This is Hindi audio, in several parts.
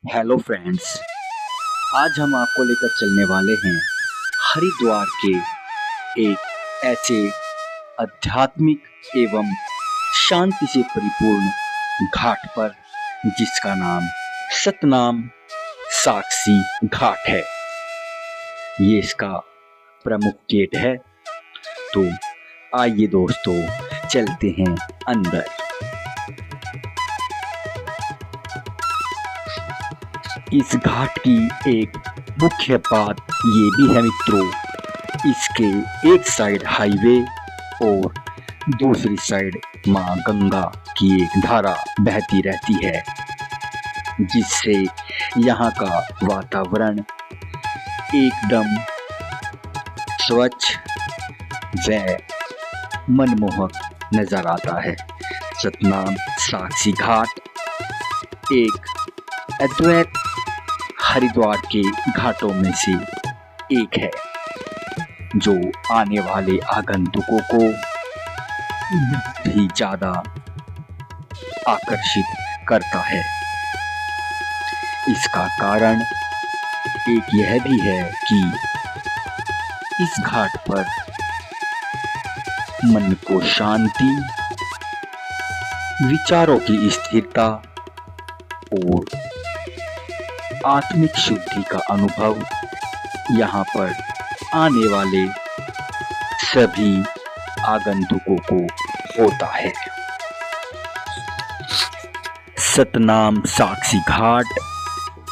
Hello friends. आज हम आपको लेकर चलने वाले हैं हरिद्वार के एक ऐसे आध्यात्मिक एवं शांति से परिपूर्ण घाट पर जिसका नाम सतनाम साक्षी घाट है। ये इसका प्रमुख गेट है। तो आइए दोस्तों, चलते हैं अंदर। इस घाट की एक मुख्य बात ये भी है मित्रों, इसके एक साइड हाईवे और दूसरी साइड माँ गंगा की एक धारा बहती रहती है, जिससे यहाँ का वातावरण एकदम स्वच्छ व मनमोहक नजर आता है। सतनाम साक्षी घाट एक अद्वैत हरिद्वार के घाटों में से एक है, जो आने वाले आगंतुकों को भी ज्यादा आकर्षित करता है। इसका कारण एक यह भी है कि इस घाट पर मन को शांति, विचारों की स्थिरता और आत्मिक शुद्धि का अनुभव यहाँ पर आने वाले सभी आगंतुकों को होता है। सतनाम साक्षी घाट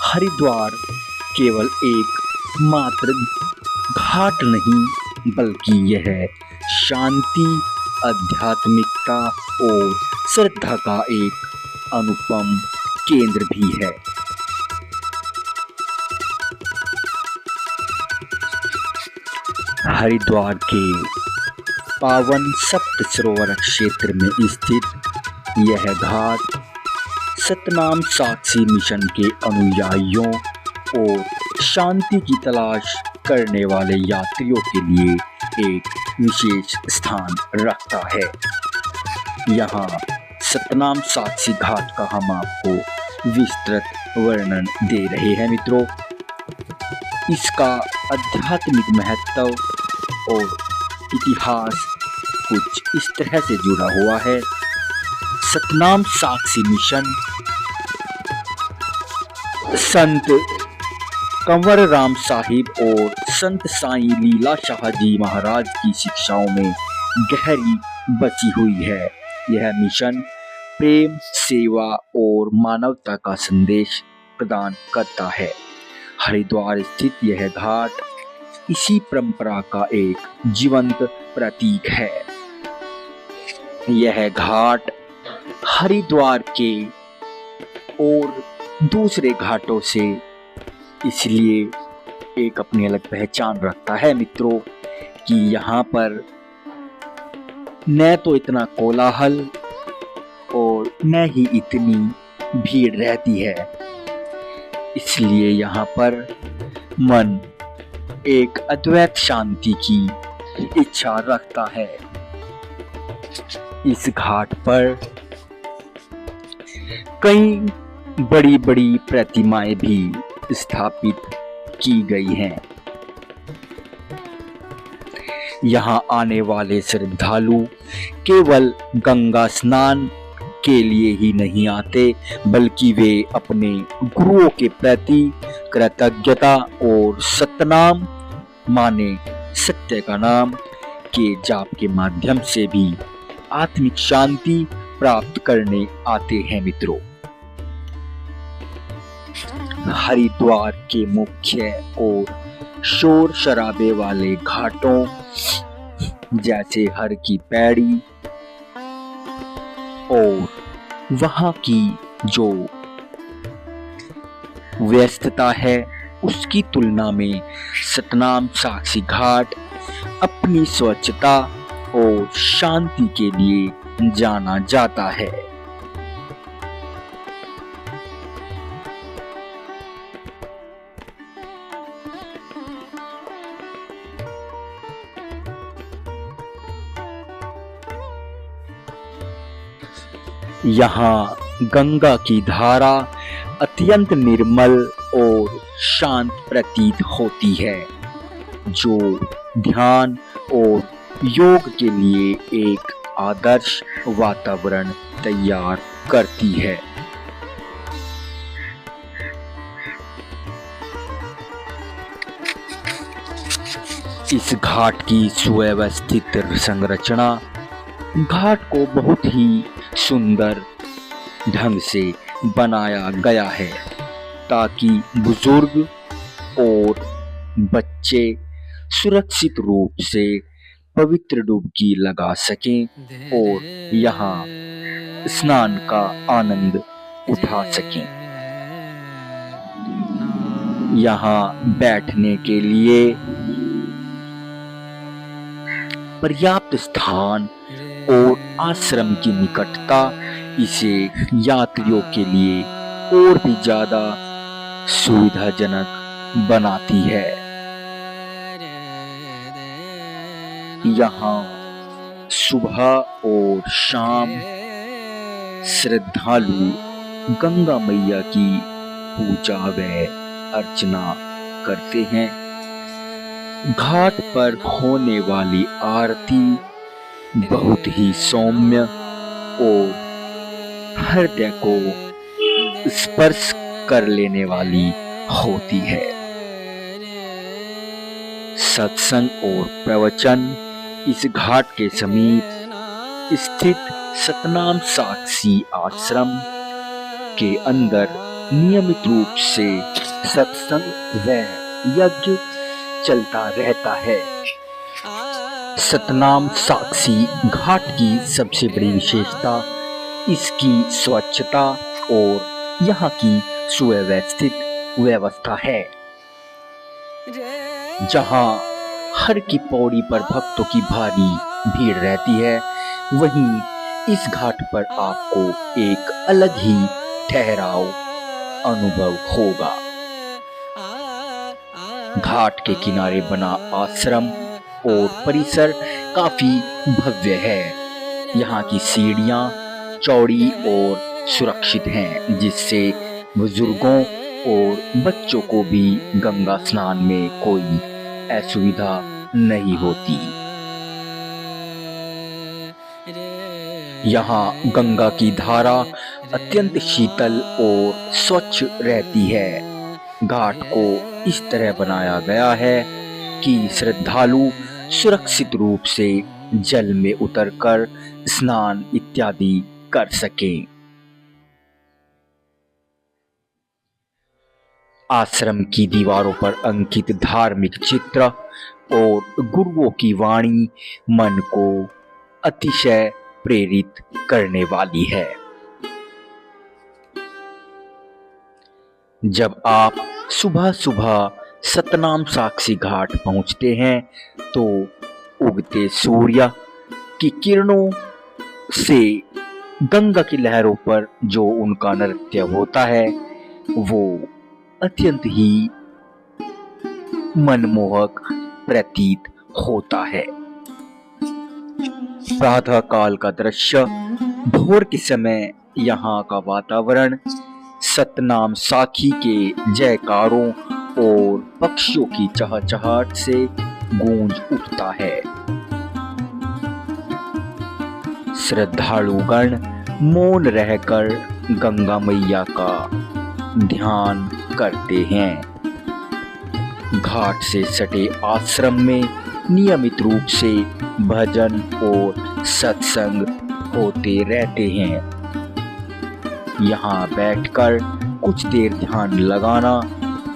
हरिद्वार केवल एक मात्र घाट नहीं, बल्कि यह शांति, आध्यात्मिकता और श्रद्धा का एक अनुपम केंद्र भी है। हरिद्वार के पावन सप्त सरोवर क्षेत्र में स्थित यह घाट सतनाम साक्षी मिशन के अनुयायियों और शांति की तलाश करने वाले यात्रियों के लिए एक विशेष स्थान रखता है। यहाँ सतनाम साक्षी घाट का हम आपको विस्तृत वर्णन दे रहे हैं मित्रों। इसका आध्यात्मिक महत्व और इतिहास कुछ इस तरह से जुड़ा हुआ है। सतनाम साक्षी मिशन संत कंवर राम साहिब और संत साईं लीला शाह जी महाराज की शिक्षाओं में गहरी बची हुई है। यह मिशन प्रेम, सेवा और मानवता का संदेश प्रदान करता है। हरिद्वार स्थित यह घाट इसी परंपरा का एक जीवंत प्रतीक है। यह घाट हरिद्वार के और दूसरे घाटों से इसलिए एक अपनी अलग पहचान रखता है मित्रों कि यहाँ पर न तो इतना कोलाहल और न ही इतनी भीड़ रहती है। इसलिए यहाँ पर मन एक अद्वैत शांति की इच्छा रखता है। इस घाट पर कई बड़ी बड़ी प्रतिमाएं भी स्थापित की गई हैं। यहाँ आने वाले श्रद्धालु केवल गंगा स्नान के लिए ही नहीं आते, बल्कि वे अपने गुरुओं के प्रति कृतज्ञता और सतनाम माने सत्य का नाम के जाप के माध्यम से भी आत्मिक शांति प्राप्त करने आते हैं मित्रों। हरिद्वार के मुख्य और शोर शराबे वाले घाटों जैसे हर की पैड़ी और वहां की जो व्यस्तता है, उसकी तुलना में सतनाम साक्षी घाट अपनी स्वच्छता और शांति के लिए जाना जाता है। यहाँ गंगा की धारा अत्यंत निर्मल और शांत प्रतीत होती है, जो ध्यान और योग के लिए एक आदर्श वातावरण तैयार करती है। इस घाट की सुव्यवस्थित संरचना घाट को बहुत ही सुंदर ढंग से बनाया गया है, ताकि बुजुर्ग और बच्चे सुरक्षित रूप से पवित्र डुबकी लगा सकें और यहाँ स्नान का आनंद उठा सकें। यहाँ बैठने के लिए पर्याप्त स्थान और आश्रम की निकटता इसे यात्रियों के लिए और भी ज्यादा सुविधाजनक बनाती है। यहाँ सुबह और शाम श्रद्धालु गंगा मैया की पूजा व अर्चना करते हैं। घाट पर होने वाली आरती बहुत ही सौम्य और हृदय को स्पर्श कर लेने वाली होती है। सत्संग और प्रवचन इस घाट के समीप स्थित सतनाम साक्षी आश्रम के अंदर नियमित रूप से सत्संग व यज्ञ चलता रहता है। सतनाम साक्षी घाट की सबसे बड़ी विशेषता इसकी स्वच्छता और यहाँ की सुव्यवस्थित व्यवस्था है। जहाँ हर की पौड़ी पर भक्तों की भारी भीड़ रहती है, वहीं इस घाट पर आपको एक अलग ही ठहराव अनुभव होगा। घाट के किनारे बना आश्रम और परिसर काफी भव्य है। यहाँ की सीढ़ियाँ चौड़ी और सुरक्षित हैं, जिससे बुजुर्गों और बच्चों को भी गंगा स्नान में कोई असुविधा नहीं होती। यहाँ गंगा की धारा अत्यंत शीतल और स्वच्छ रहती है। घाट को इस तरह बनाया गया है कि श्रद्धालु सुरक्षित रूप से जल में उतरकर स्नान इत्यादि कर सकें। आश्रम की दीवारों पर अंकित धार्मिक चित्र और गुरुओं की वाणी मन को अतिशय प्रेरित करने वाली है। जब आप सुबह सुबह सतनाम साक्षी घाट पहुंचते हैं तो उगते सूर्य की किरणों से गंगा की लहरों पर जो उनका नृत्य होता है वो अत्यंत ही मनमोहक प्रतीत होता है। प्रातः काल का दृश्य, भोर के समय यहाँ का वातावरण सतनाम साखी के जयकारों और पक्षियों की चहचहाट से गूंज उठता है। श्रद्धालुगण मौन रहकर गंगा मैया का ध्यान करते हैं। घाट से सटे आश्रम में नियमित रूप से भजन और सत्संग होते रहते हैं। यहाँ बैठकर कुछ देर ध्यान लगाना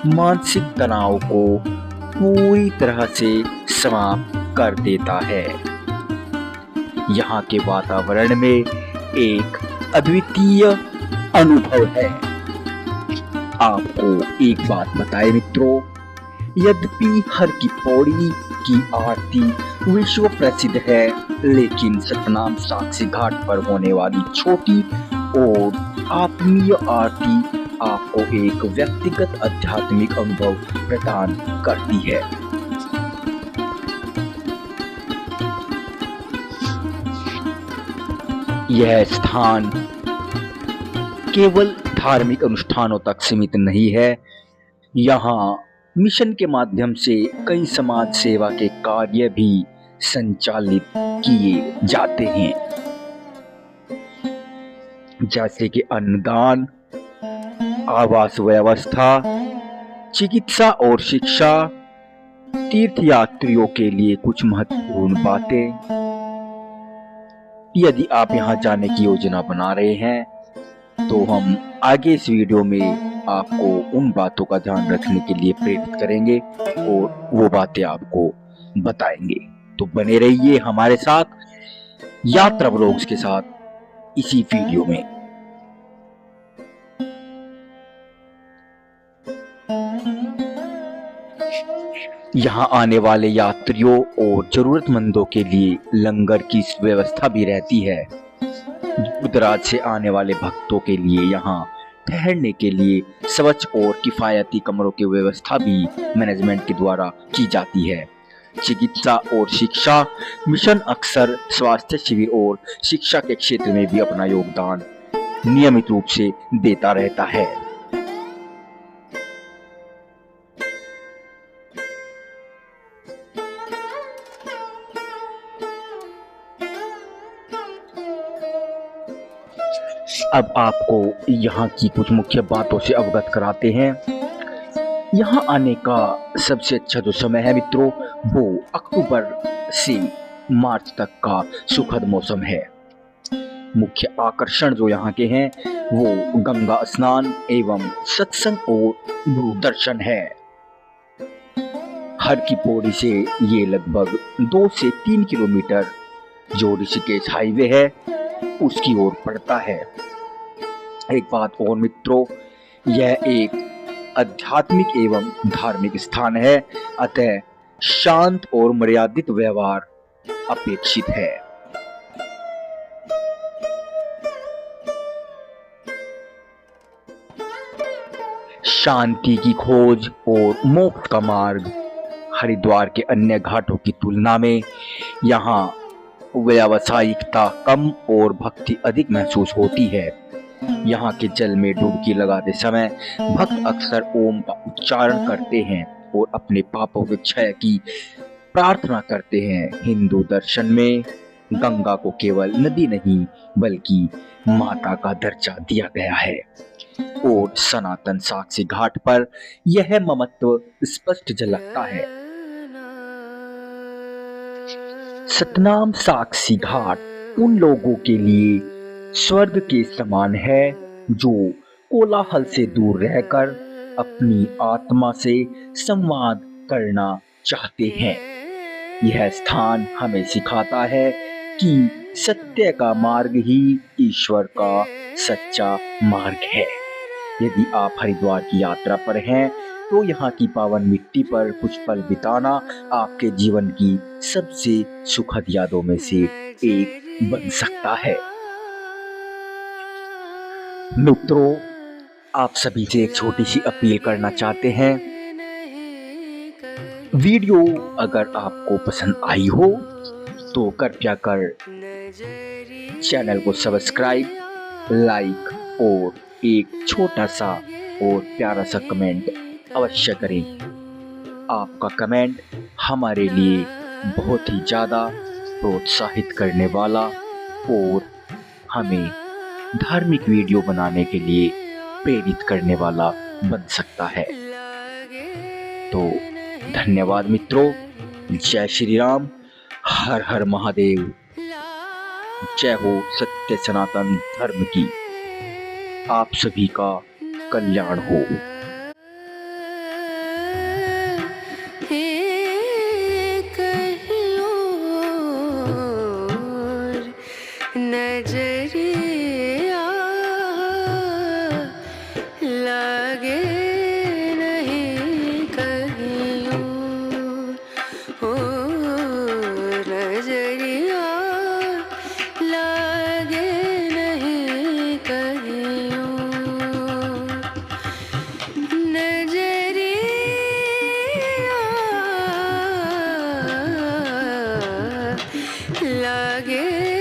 मानसिक तनाव को पूरी तरह से समाप्त कर देता है। यहाँ के वातावरण में एक अद्वितीय अनुभव है। आपको एक बात बताएं मित्रों, यद्यपि हर की पौड़ी की आरती विश्व प्रसिद्ध है, लेकिन सतनाम साक्षी घाट पर होने वाली छोटी और आत्मीय आरती आपको एक व्यक्तिगत आध्यात्मिक अनुभव प्रदान करती है। यह स्थान केवल धार्मिक अनुष्ठानों तक सीमित नहीं है। यहाँ मिशन के माध्यम से कई समाज सेवा के कार्य भी संचालित किए जाते हैं, जैसे कि अन्नदान, आवास व्यवस्था, चिकित्सा और शिक्षा, तीर्थयात्रियों के लिए कुछ महत्वपूर्ण बातें। यदि आप यहाँ जाने की योजना बना रहे हैं तो हम आगे इस वीडियो में आपको उन बातों का ध्यान रखने के लिए प्रेरित करेंगे और वो बातें आपको बताएंगे। तो बने रहिए हमारे साथ यात्रा व्लॉग्स के साथ इसी वीडियो में। यहाँ आने वाले यात्रियों और जरूरतमंदों के लिए लंगर की व्यवस्था भी रहती है। दूर दराज से आने वाले भक्तों के लिए यहाँ ठहरने के लिए स्वच्छ और किफायती कमरों की व्यवस्था भी मैनेजमेंट के द्वारा की जाती है। चिकित्सा और शिक्षा मिशन अक्सर स्वास्थ्य शिविर और शिक्षा के क्षेत्र में भी अपना योगदान नियमित रूप से देता रहता है। अब आपको यहाँ की कुछ मुख्य बातों से अवगत कराते हैं। यहाँ आने का सबसे अच्छा जो समय है मित्रों, वो अक्टूबर से मार्च तक का सुखद मौसम है। मुख्य आकर्षण जो यहाँ के हैं वो गंगा स्नान एवं सत्संग और गुरु दर्शन है। हर की पौड़ी से ये लगभग 2 से 3 किलोमीटर जो ऋषिकेश हाईवे है उसकी ओर पड़ता है। एक बात और मित्रों, यह एक आध्यात्मिक एवं धार्मिक स्थान है, अतः शांत और मर्यादित व्यवहार अपेक्षित है। शांति की खोज और मोक्ष का मार्ग हरिद्वार के अन्य घाटों की तुलना में यहाँ व्यावसायिकता कम और भक्ति अधिक महसूस होती है। यहाँ के जल में डुबकी लगाते समय भक्त अक्सर ओम का उच्चारण करते हैं और अपने पापों के क्षय की प्रार्थना करते हैं। हिंदू दर्शन में गंगा को केवल नदी नहीं बल्कि माता का दर्जा दिया गया है और सनातन साक्षी घाट पर यह ममत्व स्पष्ट झलकता है। सतनाम साक्षी घाट उन लोगों के लिए स्वर्ग के समान है जो कोलाहल से दूर रहकर अपनी आत्मा से संवाद करना चाहते हैं। यह स्थान हमें सिखाता है कि सत्य का मार्ग ही ईश्वर का सच्चा मार्ग है। यदि आप हरिद्वार की यात्रा पर हैं तो यहाँ की पावन मिट्टी पर कुछ पल बिताना आपके जीवन की सबसे सुखद यादों में से एक बन सकता है। मित्रों, आप सभी से एक छोटी सी अपील करना चाहते हैं। वीडियो अगर आपको पसंद आई हो तो कृपया कर चैनल को सब्सक्राइब, लाइक और एक छोटा सा और प्यारा सा कमेंट अवश्य करें। आपका कमेंट हमारे लिए बहुत ही ज़्यादा प्रोत्साहित करने वाला और हमें धार्मिक वीडियो बनाने के लिए प्रेरित करने वाला बन सकता है। तो धन्यवाद मित्रों। जय श्री राम, हर हर महादेव, जय हो सत्य सनातन धर्म की। आप सभी का कल्याण हो। नजरिया लागे नहीं कहीं ओ नजरिया लागे नहीं कहीं नजरिया लागे